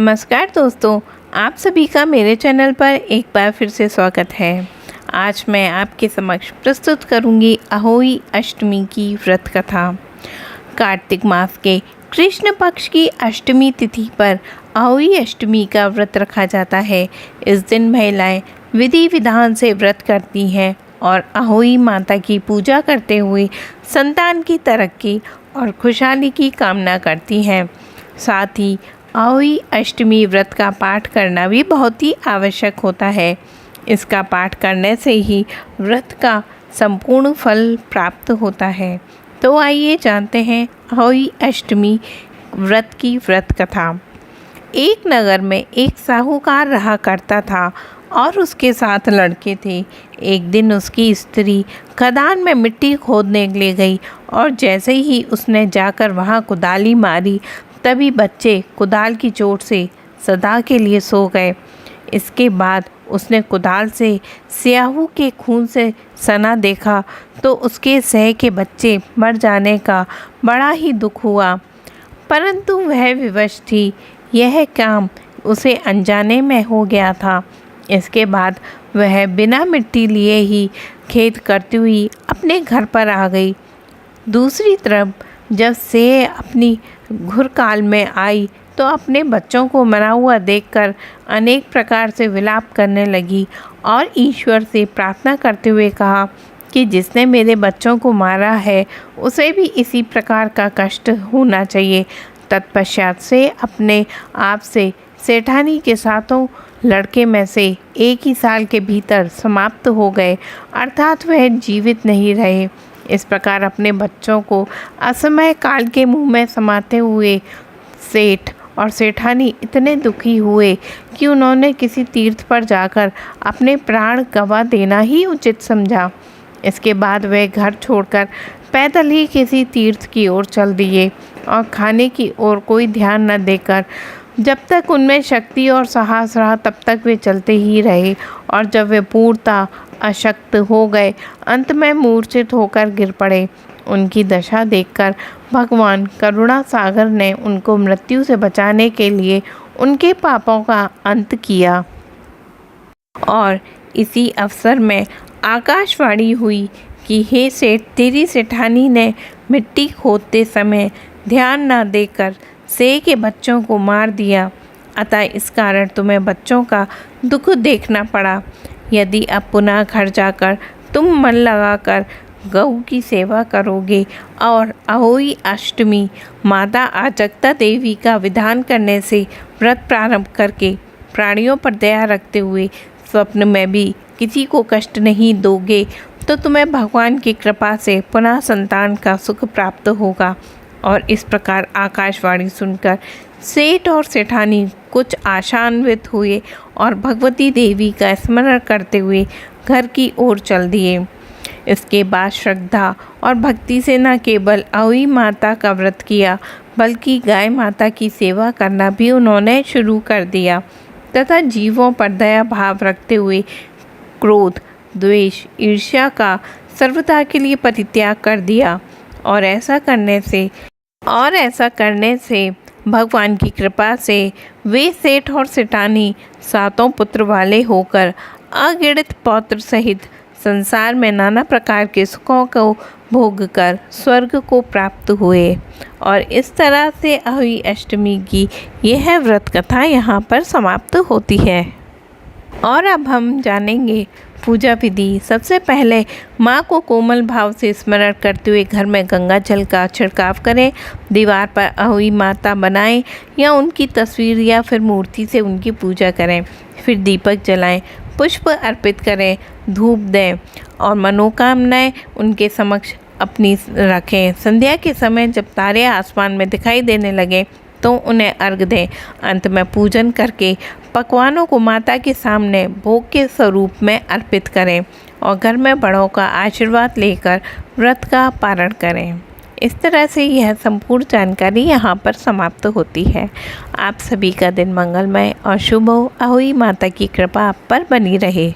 नमस्कार दोस्तों, आप सभी का मेरे चैनल पर एक बार फिर से स्वागत है। आज मैं आपके समक्ष प्रस्तुत करूंगी अहोई अष्टमी की व्रत कथा। कार्तिक मास के कृष्ण पक्ष की अष्टमी तिथि पर अहोई अष्टमी का व्रत रखा जाता है। इस दिन महिलाएं विधि विधान से व्रत करती हैं और अहोई माता की पूजा करते हुए संतान की तरक्की और खुशहाली की कामना करती हैं। साथ ही अहोई अष्टमी व्रत का पाठ करना भी बहुत ही आवश्यक होता है। इसका पाठ करने से ही व्रत का संपूर्ण फल प्राप्त होता है। तो आइए जानते हैं अहोई अष्टमी व्रत की व्रत कथा। एक नगर में एक साहूकार रहा करता था और उसके 7 लड़के थे। एक दिन उसकी स्त्री खदान में मिट्टी खोदने के लिए गई और जैसे ही उसने जाकर वहाँ कुदाली मारी, तभी बच्चे कुदाल की चोट से सदा के लिए सो गए। इसके बाद उसने कुदाल से स्याहू के खून से सना देखा तो उसके सह के बच्चे मर जाने का बड़ा ही दुख हुआ, परंतु वह विवश थी। यह काम उसे अनजाने में हो गया था। इसके बाद वह बिना मिट्टी लिए ही खेत करती हुई अपने घर पर आ गई। दूसरी तरफ जब से अपनी घुरकाल में आई तो अपने बच्चों को मरा हुआ देखकर अनेक प्रकार से विलाप करने लगी और ईश्वर से प्रार्थना करते हुए कहा कि जिसने मेरे बच्चों को मारा है उसे भी इसी प्रकार का कष्ट होना चाहिए। तत्पश्चात से अपने आप से सेठानी के 7 लड़के में से एक ही साल के भीतर समाप्त हो गए, अर्थात वह जीवित नहीं रहे। इस प्रकार अपने बच्चों को असमय काल के मुंह में समाते हुए सेठ और सेठानी इतने दुखी हुए कि उन्होंने किसी तीर्थ पर जाकर अपने प्राण गंवा देना ही उचित समझा। इसके बाद वे घर छोड़कर पैदल ही किसी तीर्थ की ओर चल दिए और खाने की ओर कोई ध्यान न देकर जब तक उनमें शक्ति और साहस रहा तब तक वे चलते ही रहे, और जब वे पूर्णतः अशक्त हो गए, अंत में मूर्छित होकर गिर पड़े। उनकी दशा देखकर भगवान करुणा सागर ने उनको मृत्यु से बचाने के लिए उनके पापों का अंत किया। और इसी अवसर में आकाशवाणी हुई कि हे सेठ, तेरी सेठानी ने मिट्टी खोदते समय ध्यान न देकर से के बच्चों को मार दिया, अतः इस कारण तुम्हें बच्चों का दुख देखना पड़ा। यदि अब पुनः घर जाकर तुम मन लगाकर गऊ की सेवा करोगे और अहोई अष्टमी माता आजगता देवी का विधान करने से व्रत प्रारंभ करके प्राणियों पर दया रखते हुए स्वप्न में भी किसी को कष्ट नहीं दोगे, तो तुम्हें भगवान की कृपा से पुनः संतान का सुख प्राप्त होगा। और इस प्रकार आकाशवाणी सुनकर सेठ और सेठानी कुछ आशान्वित हुए और भगवती देवी का स्मरण करते हुए घर की ओर चल दिए। इसके बाद श्रद्धा और भक्ति से न केवल अहोई माता का व्रत किया, बल्कि गाय माता की सेवा करना भी उन्होंने शुरू कर दिया तथा जीवों पर दया भाव रखते हुए क्रोध, द्वेष, ईर्ष्या का सर्वदा के लिए परित्याग कर दिया। और ऐसा करने से भगवान की कृपा से वे सेठ और सेठानी 7 पुत्र वाले होकर अगिनत पौत्र सहित संसार में नाना प्रकार के सुखों को भोग कर स्वर्ग को प्राप्त हुए। और इस तरह से अहोई अष्टमी की यह व्रत कथा यहाँ पर समाप्त होती है। और अब हम जानेंगे पूजा विधि। सबसे पहले माँ को कोमल भाव से स्मरण करते हुए घर में गंगा जल का छिड़काव करें। दीवार पर अहोई माता बनाएं या उनकी तस्वीर या फिर मूर्ति से उनकी पूजा करें। फिर दीपक जलाएं, पुष्प अर्पित करें, धूप दें और मनोकामनाएं उनके समक्ष अपनी रखें। संध्या के समय जब तारे आसमान में दिखाई देने लगे तो उन्हें अर्घ दें। अंत में पूजन करके पकवानों को माता के सामने भोग के स्वरूप में अर्पित करें और घर में बड़ों का आशीर्वाद लेकर व्रत का पारण करें। इस तरह से यह संपूर्ण जानकारी यहाँ पर समाप्त होती है। आप सभी का दिन मंगलमय और शुभ हो। अहोई माता की कृपा आप पर बनी रहे।